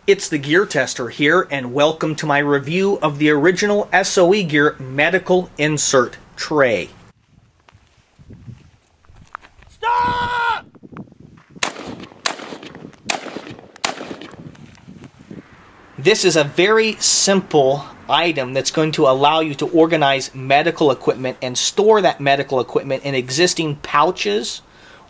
It's the Gear Tester here, and welcome to my review of the original SOE Gear medical insert tray. Stop! This is a very simple item that's going to allow you to organize medical equipment and store that medical equipment in existing pouches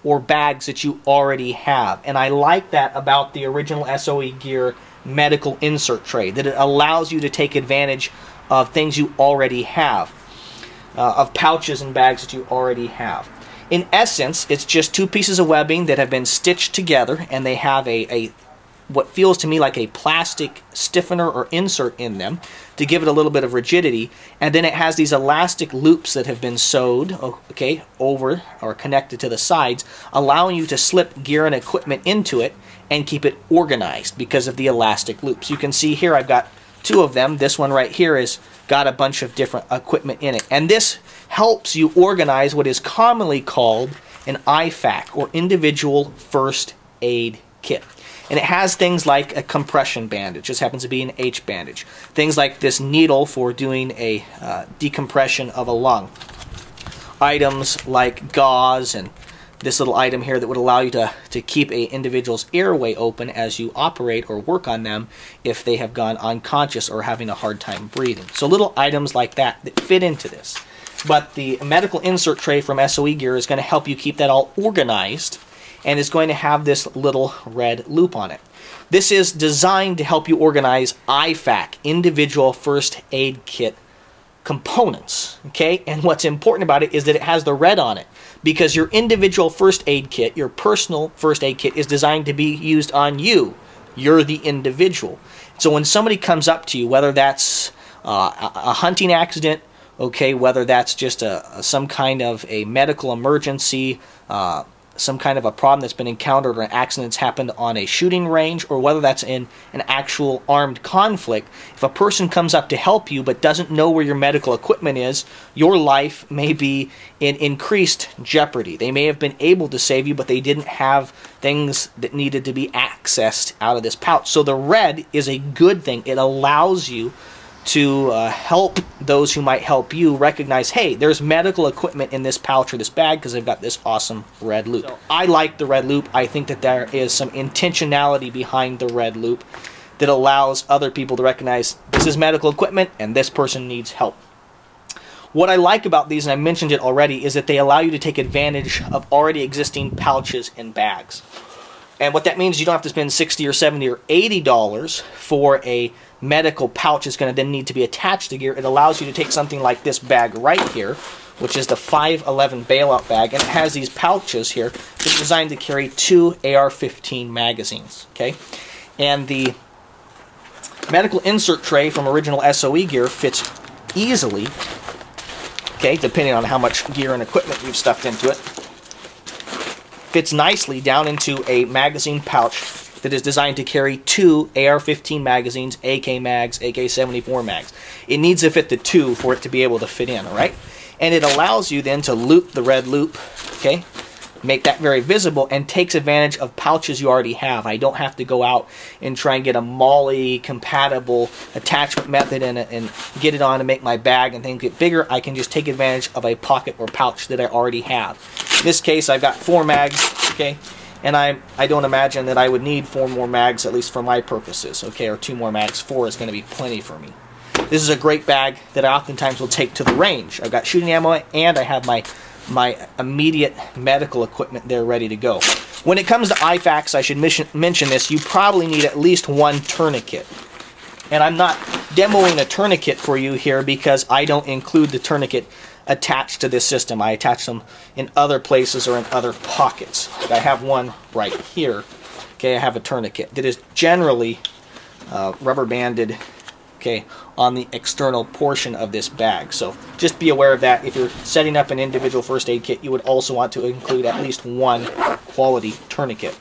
or bags that you already have. And I like that about the original SOE Gear medical insert tray, that it allows you to take advantage of things you already have, of pouches and bags that you already have. In essence, it's just two pieces of webbing that have been stitched together, and they have a what feels to me like a plastic stiffener or insert in them to give it a little bit of rigidity, and then it has these elastic loops that have been sewed over or connected to the sides, allowing you to slip gear and equipment into it and keep it organized because of the elastic loops. You can see here I've got two of them. This one right here has got a bunch of different equipment in it, and this helps you organize what is commonly called an IFAK, or individual first aid kit. And it has things like a compression bandage. This happens to be an H bandage. Things like this needle for doing a decompression of a lung. Items like gauze, and this little item here that would allow you to keep an individual's airway open as you operate or work on them if they have gone unconscious or having a hard time breathing. So little items like that that fit into this. But the medical insert tray from SOE Gear is going to help you keep that all organized, and is going to have this little red loop on it. This is designed to help you organize IFAK, individual first aid kit components. Okay, and what's important about it is that it has the red on it, because your individual first aid kit, your personal first aid kit, is designed to be used on you. You're the individual. So when somebody comes up to you, whether that's a hunting accident, okay, whether that's just some kind of a medical emergency, some kind of a problem that's been encountered or an accident that's happened on a shooting range, or whether that's in an actual armed conflict, if a person comes up to help you but doesn't know where your medical equipment is, your life may be in increased jeopardy. They may have been able to save you, but they didn't have things that needed to be accessed out of this pouch. So the red is a good thing. It allows you to help those who might help you recognize, hey, there's medical equipment in this pouch or this bag because they've got this awesome red loop. So I like the red loop. I think that there is some intentionality behind the red loop that allows other people to recognize this is medical equipment and this person needs help. What I like about these, and I mentioned it already, is that they allow you to take advantage of already existing pouches and bags. And what that means is you don't have to spend $60 or $70 or $80 for a medical pouch that's going to then need to be attached to gear. It allows you to take something like this bag right here, which is the 511 bailout bag, and it has these pouches here that are designed to carry 2 AR-15 magazines. Okay, and the medical insert tray from original SOE Gear fits easily, okay, depending on how much gear and equipment you've stuffed into it. Fits nicely down into a magazine pouch that is designed to carry 2 AR-15 magazines, AK mags, AK-74 mags. It needs to fit the 2 for it to be able to fit in, all right? And it allows you then to loop the red loop, okay? Make that very visible, and takes advantage of pouches you already have. I don't have to go out and try and get a MOLLE compatible attachment method and get it on to make my bag and things get bigger. I can just take advantage of a pocket or pouch that I already have. In this case, I've got 4 mags, okay? And I don't imagine that I would need 4 more mags, at least for my purposes, okay, or 2 more mags. 4 is going to be plenty for me. This is a great bag that I oftentimes will take to the range. I've got shooting ammo, and I have my immediate medical equipment there ready to go. When it comes to IFAKs, I should mention this, you probably need at least 1 tourniquet. And I'm not demoing a tourniquet for you here because I don't include the tourniquet attached to this system. I attach them in other places or in other pockets. I have one right here. Okay, I have a tourniquet that is generally rubber banded, okay, on the external portion of this bag. So just be aware of that. If you're setting up an individual first aid kit, you would also want to include at least 1 quality tourniquet.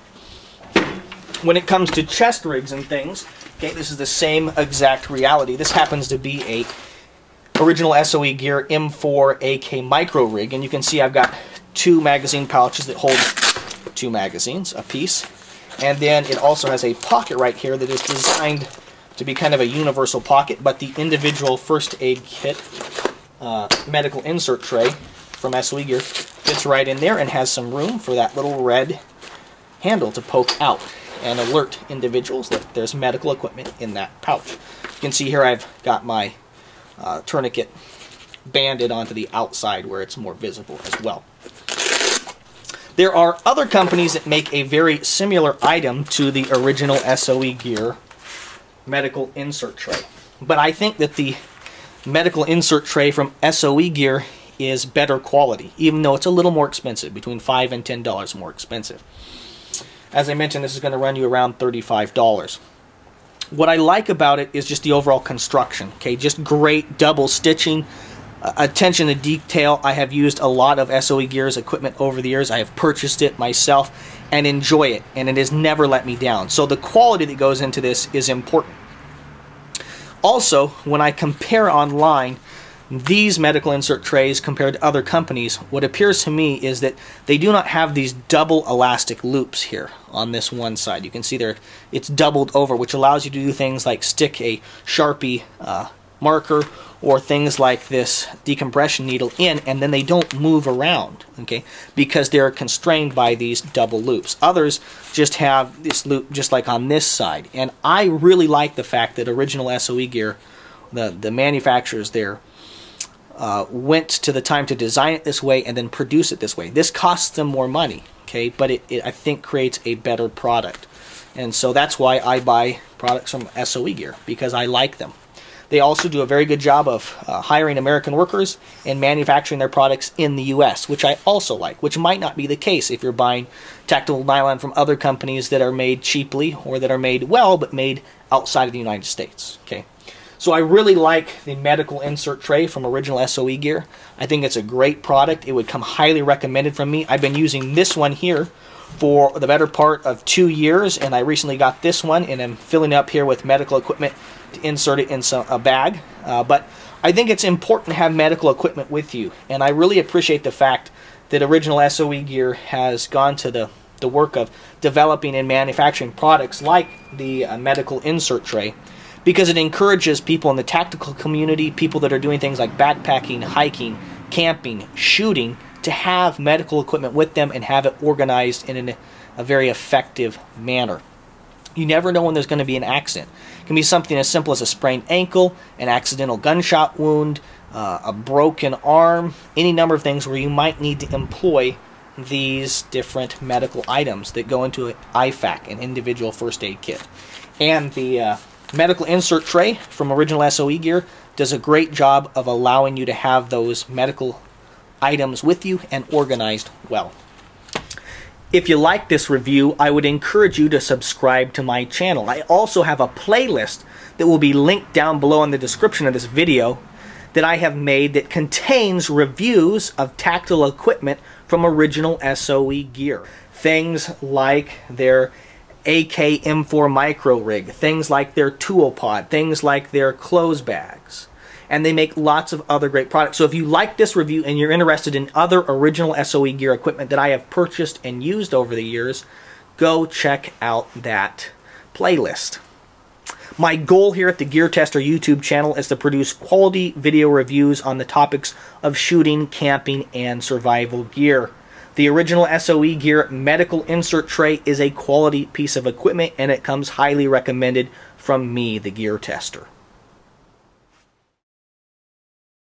When it comes to chest rigs and things, okay, this is the same exact reality. This happens to be a original SOE Gear M4 AK micro rig, and you can see I've got 2 magazine pouches that hold 2 magazines a piece, And then it also has a pocket right here that is designed to be kind of a universal pocket, but the individual first aid kit medical insert tray from SOE Gear fits right in there and has some room for that little red handle to poke out and alert individuals that there's medical equipment in that pouch. You can see here I've got my tourniquet banded onto the outside where it's more visible as well. There are other companies that make a very similar item to the original SOE Gear medical insert tray, but I think that the medical insert tray from SOE Gear is better quality, even though it's a little more expensive, between $5 and $10 more expensive. As I mentioned, this is going to run you around $35. What I like about it is just the overall construction. Okay, just great double stitching, attention to detail. I have used a lot of SOE Gear's equipment over the years. I have purchased it myself and enjoy it, and it has never let me down. So the quality that goes into this is important. Also, when I compare online these medical insert trays compared to other companies, what appears to me is that they do not have these double elastic loops here on this one side. You can see there it's doubled over, which allows you to do things like stick a Sharpie marker or things like this decompression needle in, and then they don't move around, okay, because they're constrained by these double loops. Others just have this loop just like on this side, and I really like the fact that original SOE Gear, the manufacturers there, went to the time to design it this way and then produce it this way. This costs them more money, okay, but it I think creates a better product, and so that's why I buy products from SOE Gear, because I like them. They also do a very good job of hiring American workers and manufacturing their products in the U.S., which I also like, which might not be the case if you're buying tactical nylon from other companies that are made cheaply or that are made well but made outside of the United States. Okay, so I really like the medical insert tray from original SOE Gear. I think it's a great product. It would come highly recommended from me. I've been using this one here for the better part of 2 years, and I recently got this one, and I'm filling up here with medical equipment to insert it in a bag. But I think it's important to have medical equipment with you, and I really appreciate the fact that original SOE Gear has gone to the work of developing and manufacturing products like the medical insert tray, because it encourages people in the tactical community, people that are doing things like backpacking, hiking, camping, shooting, to have medical equipment with them and have it organized in a very effective manner. You never know when there's going to be an accident. It can be something as simple as a sprained ankle, an accidental gunshot wound, a broken arm, any number of things where you might need to employ these different medical items that go into an IFAK, an individual first aid kit. And the medical insert tray from original SOE Gear does a great job of allowing you to have those medical items with you and organized well. If you like this review, I would encourage you to subscribe to my channel. I also have a playlist that will be linked down below in the description of this video that I have made that contains reviews of tactical equipment from original SOE Gear. Things like their AK M4 micro rig, things like their tool pod, things like their clothes bags. And they make lots of other great products. So if you like this review and you're interested in other original SOE Gear equipment that I have purchased and used over the years, go check out that playlist. My goal here at the GearTester YouTube channel is to produce quality video reviews on the topics of shooting, camping, and survival gear. The original SOE Gear medical insert tray is a quality piece of equipment, and it comes highly recommended from me, the GearTester.